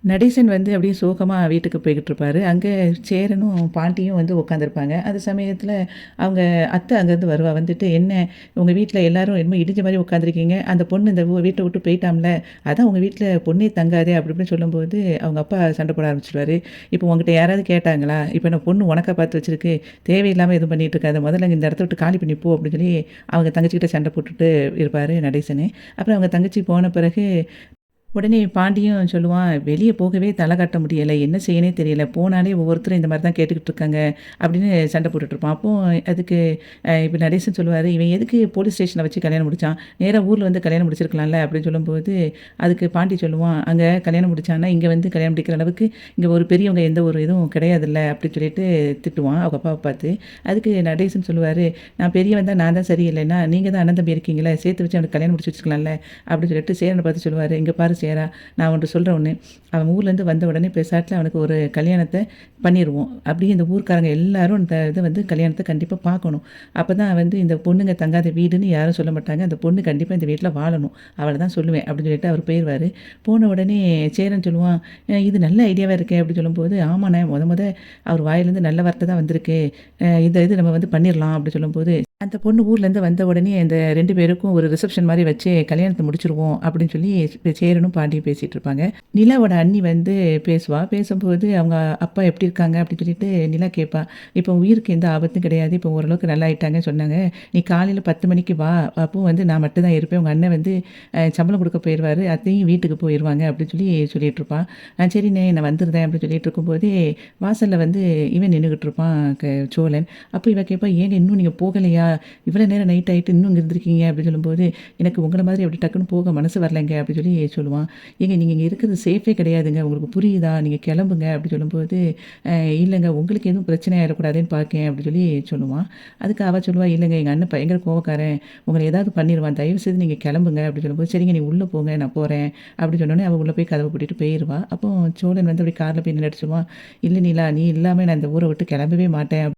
நடேசன் வந்து அப்படியே சோகமா வீட்டுக்கு போய்கிட்டு இருப்பாரு. அங்க சேரனும், பாண்டியும் வந்து உட்காந்துருப்பாங்க. அந்த சமயத்தில அவங்க அத்தை அங்கேருந்து வருவா. வந்துட்டு, "என்ன உங்க வீட்ல எல்லாரும் என்னமோ இடிஞ்ச மாரி உட்காந்துருக்கீங்க. அந்த பொண்ணு இந்த வீட்ட விட்டு போயிட்டாம்ல. அதான் உங்க வீட்ல பொண்ணே தங்காதே" அப்படி இப்படின்னு சொல்லும்போது, அவங்க அப்பா சண்டை போட ஆரம்பிச்சுருவாரு. "இப்போ உன்கிட்ட யாராவது கேட்டாங்களா? இப்போ நான் பொண்ணு உனக்கா பார்த்து வச்சிருக்கு. தேவையில்லாம எதுவும் பண்ணிட்டு இருக்காத. முதல்ல இந்த இடத்த விட்டு காலி பண்ணி போ" அப்படின்னு சொல்லி அவங்க தங்கச்சிகிட்ட சண்டை போட்டுட்டு இருப்பாரு நடேசனு. அப்புறம் அவங்க தங்கச்சி போன பிறகு உடனே பாண்டியும் சொல்லுவான், "வெளிய போகவே தல காட்ட முடியல. என்ன செய்யனே தெரியல. போனாலே ஒவ்வொருத்தரும் இந்த மாரி தான் கேட்டுக்கிட்டு இருக்காங்க." அப்படின்னு சண்டை போட்டுட்டு இருப்பான். அப்போ அதுக்கு இப்ப நடேசன் சொல்லுவாரு, "இவன் எதுக்கு போலீஸ் ஸ்டேஷன்ல வச்சு கல்யாணம் முடிச்சான்? நேரா ஊர்ல வந்து கல்யாணம் முடிச்சிருக்கலாம்ல." அப்படின்னு சொல்லும்போது, அதுக்கு பாண்டி சொல்லுவான், "அங்க கல்யாணம் முடிச்சான்னா, இங்க வந்து கல்யாணம் முடிக்கிற அளவுக்கு இங்க ஒரு பெரியவங்க எந்த ஒரு இதுவும் கிடையாதுல்ல." அப்படின்னு சொல்லிட்டு திட்டுவான் அவங்க அப்பாவ பார்த்து. அதுக்கு நடேசன் சொல்லுவாரு, "நான் பெரியவன் தான், நான் தான் சரியில்லைன்னா, நீங்க தான் அண்ணன் தம்பி இருக்கீங்கல்ல. சேர்த்து வச்சு அவனுக்கு கல்யாணம் முடிச்சு வச்சுருக்கலாம்ல." அப்படின்னு சொல்லிட்டு சேரன பார்த்து சொல்லுவாரு, "இங்க பாரு சேரா, நான் ஒன்று சொல்கிறேன் ஒன்று. அவன் ஊர்லேருந்து வந்த உடனே பெசாட்டில் அவனுக்கு ஒரு கல்யாணத்தை பண்ணிடுவோம். அப்படியே இந்த ஊர்க்காரங்க எல்லாரும் இந்த இதை வந்து கல்யாணத்தை கண்டிப்பாக பார்க்கணும். அப்போ தான் வந்து இந்த பொண்ணுங்க தங்காத வீடுன்னு யாரும் சொல்ல மாட்டாங்க. அந்த பொண்ணு கண்டிப்பாக இந்த வீட்டில் வாழணும். அவளை தான் சொல்லுவேன்." அப்படின்னு சொல்லிட்டு அவர் போயிடுவார். போன உடனே சேரன் சொல்லுவான், "இது நல்ல ஐடியாவாக இருக்கே." அப்படின்னு சொல்லும்போது, "ஆமாண்ணே, முத அவர் வாயிலேருந்து நல்ல வார்த்தை தான் வந்திருக்கு. இந்த இது நம்ம வந்து பண்ணிடலாம்." அப்படி சொல்லும்போது, அந்த பொண்ணு ஊர்லேருந்து வந்த உடனே அந்த 2 பேருக்கும் ஒரு ரிசப்ஷன் மாரி வச்சு கல்யாணத்த முடிச்சுருவோம் அப்படின்னு சொல்லி சேரனும் பாண்டியும் பேசிட்டு இருப்பாங்க. நிலாவோட அண்ணி வந்து பேசுவா. பேசும்போது அவங்க அப்பா எப்படி இருக்காங்க அப்படின்னு சொல்லிட்டு நிலா கேட்பா. "இப்போ உயிருக்கு எந்த ஆபத்தும் கிடையாது. இப்போ ஓரளவுக்கு நல்லாயிட்டாங்கன்னு சொன்னாங்க. நீ காலையில 10 மணிக்கு வா. அப்போ வந்து நான் மட்டும் தான் இருப்பேன். உங்க அண்ணன் வந்து சம்பளம் குடுக்க போயிருவாரு. அத்தையும் வீட்டுக்கு போயிருவாங்க." அப்படின்னு சொல்லிட்டு இருப்பா. சரிண்ணே, நான் வந்துருந்தேன்." அப்படின்னு சொல்லிட்டு இருக்கும்போதே வாசல்ல வந்து இவன் நின்னுகிட்டு இருப்பான் சோழன். அப்போ இவ கேட்பா, "ஏங்க இன்னும் நீங்க போகலையா? இவ்வளோ நேரம் நைட் ஆயிட்டு இன்னும் இங்க இருந்திருக்கீங்க." அப்படின்னு சொல்லும்போது, "எனக்கு உங்கள மாதிரி அப்படி டக்குன்னு போக மனசு வரலைங்க." அப்படி சொல்லி சொல்லுவான். "ஏங்க நீங்க இங்க இருக்கிறது சேஃபே கிடையாதுங்க. உங்களுக்கு புரியுதா? நீங்க கிளம்புங்க." அப்படி சொல்லும்போது, இல்லைங்க, உங்களுக்கு எதுவும் பிரச்சனை ஆயிடக்கூடாதுன்னு பார்க்கேன்." அப்படி சொல்லி சொல்லுவான். அதுக்கு அவ சொல்லுவா, "இல்லைங்க, எங்க அண்ணன் பயங்கர கோவக்காரன். உங்கள ஏதாவது பண்ணிருவான். தயவு செய்து நீங்க கிளம்புங்க." அப்படி சொல்லும்போது, "சரிங்க, நீ உள்ள போங்க, நான் போறேன்." அப்படி சொன்னோனே அவ உள்ள போய் கதவ பூட்டிட்டு போயிருவா. அப்போ சோழன் வந்து அப்படி கார்ல போய் நின்னுட்டு சொல்லுவான், "இல்ல நிலா, நீ இல்லாம நான் இந்த ஊர விட்டு கிளம்பவே மாட்டேன்."